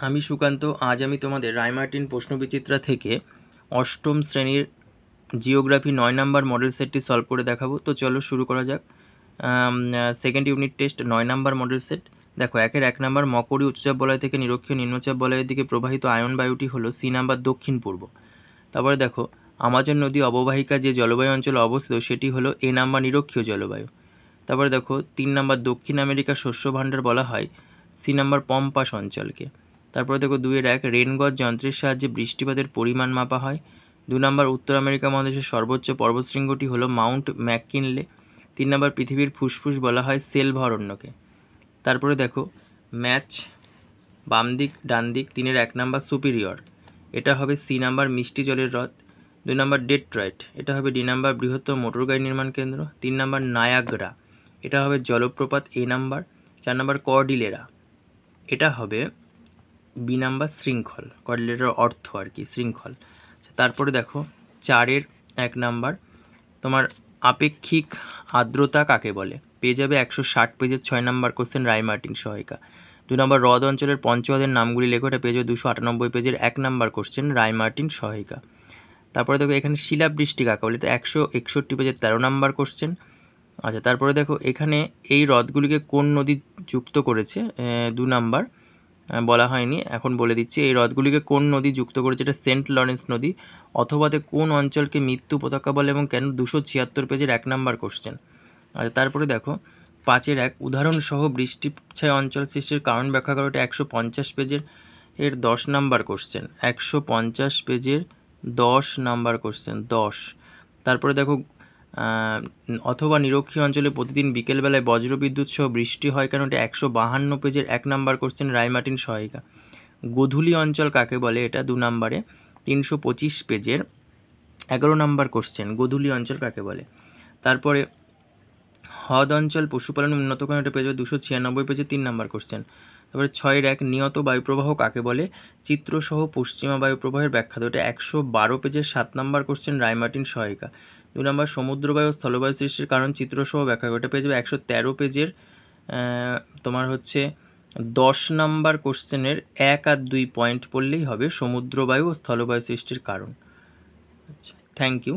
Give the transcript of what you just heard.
আমি সুকান্ত। আজ আমি তোমাদের রায়মার্টিন প্রশ্নবিচিত্রা থেকে অষ্টম শ্রেণীর জিওগ্রাফি 9 নম্বর মডেল সেটটি সলভ করে দেখাবো। তো চলো শুরু করা যাক। সেকেন্ড ইউনিট টেস্ট 9 নম্বর মডেল সেট। দেখো 1 নম্বর মকরী উচ্চচাপ বলয় থেকে নিরক্ষীয় নিম্নচাপ বলয়ের দিকে প্রবাহিত আয়ন বায়ুটি হলো সি নাম্বার দক্ষিণ পূর্ব। তারপরে দেখো আমাজন নদী অববাহিকা যে জলবায়ু অঞ্চলে অবস্থিত সেটি হলো এ নাম্বার নিরক্ষীয় জলবায়ু। তারপরে দেখো 3 নম্বর দক্ষিণ আমেরিকার শস্য ভাণ্ডার বলা হয় সি নাম্বার পম্পাস অঞ্চলকে। তারপরে দেখো 2-1 রেনগজ যন্ত্রের সাহায্যে বৃষ্টিপাতের পরিমাণ মাপা হয়। 2 নম্বর উত্তর আমেরিকা মহাদেশের সর্বোচ্চ পর্বতশৃঙ্গটি হলো মাউন্ট ম্যাককিনলে। 3 নম্বর পৃথিবীর ফুসফুস বলা হয় সেলভা অরণ্যকে। তারপরে দেখো ম্যাচ বাম দিক ডান দিক 3-1 নম্বর সুপিরিয়র, এটা হবে সি নাম্বার মিষ্টি জলের হ্রদ। 2 নম্বর ডেট্রয়েট, এটা হবে ডি নাম্বার বৃহত্তম মোটর গাড়ি নির্মাণ কেন্দ্র। 3 নম্বর নায়াগ্রা, এটা হবে জলপ্রপাত এ নাম্বার। 4 নম্বর কর্ডিলেরা, এটা হবে বি নাম্বার শৃঙ্খল। কর্ডিলেরার অর্থ আর কি শৃঙ্খল। তারপরে দেখো 4-1 নাম্বার তোমার আপেক্ষিক আর্দ্রতা কাকে বলে, পেয়ে যাবে 160 পেজের 6 নম্বর কোশ্চেন রায়মার্টিন সহায়িকা। 2 নম্বর হ্রদ অঞ্চলের পঞ্চহ্রদের নামগুলি লেখো, এটা পেয়ে যাবে 298 পেজের 1 নম্বর কোশ্চেন রায়মার্টিন সহায়িকা। তারপরে দেখো এখানে শিলাবৃষ্টি কাকে বলে, তো 161 পেজের 13 নম্বর কোশ্চেন। আচ্ছা তারপরে দেখো এখানে এই হ্রদগুলিকে কোন নদী যুক্ত করেছে, 2 নাম্বার বলা হয়নি, এখন বলে দিচ্ছি। এই হ্রদগুলিকে কোন নদী যুক্ত করেছে, এটা সেন্ট লরেন্স নদী। অথবাতে কোন অঞ্চলকে মৃত্যু উপত্যকা বলে এবং কেন, 276 পেজের 1 নম্বর কোশ্চেন। আচ্ছা তারপরে দেখো 5-1 উদাহরণসহ বৃষ্টিছায়া অঞ্চল সৃষ্টির কারণ ব্যাখ্যা করো, এটা 150 পেজের 10 নম্বর কোশ্চেন। 150 পেজের 10 নম্বর কোশ্চেন 10। তারপরে দেখো অথবা নিরক্ষীয় অঞ্চলে প্রতিদিন বিকেলবেলায় বজ্রবিদ্যুৎ সহ বৃষ্টি হয় কেন, এটা 152 পেজের 1 নম্বর কোশ্চেন রায়মার্টিন সহায়িকা। গোধূলি অঞ্চল কাকে বলে, এটা 2 নম্বরে 325 পেজের 11 নম্বর কোশ্চেন, গোধূলি অঞ্চল কাকে বলে। তারপরে হ্রদ অঞ্চল পশুপালন উন্নত করেন, এটা পেয়ে যাবে 296 পেজে 3 নম্বর কোশ্চেন। তারপরে 6-1 নিয়ত বায়ুপ্রবাহ কাকে বলে, চিত্রসহ পশ্চিমা বায়ুপ্রবাহের ব্যাখ্যা দাও, এটা 112 পেজের 7 নম্বর কোশ্চেন রায়মার্টিন সহায়িকা। 2 নম্বর সমুদ্রবায়ু স্থলবায়ু সৃষ্টির কারণ চিত্রসহ ব্যাখ্যা করো, এটা পেয়ে যাবে 113 পেজের তোমার হচ্ছে 10 নম্বর কোশ্চেনের 1 আর 2 পয়েন্ট পড়লেই হবে সমুদ্রবায়ু ও স্থলবায়ু সৃষ্টির কারণ। আচ্ছা থ্যাংক ইউ।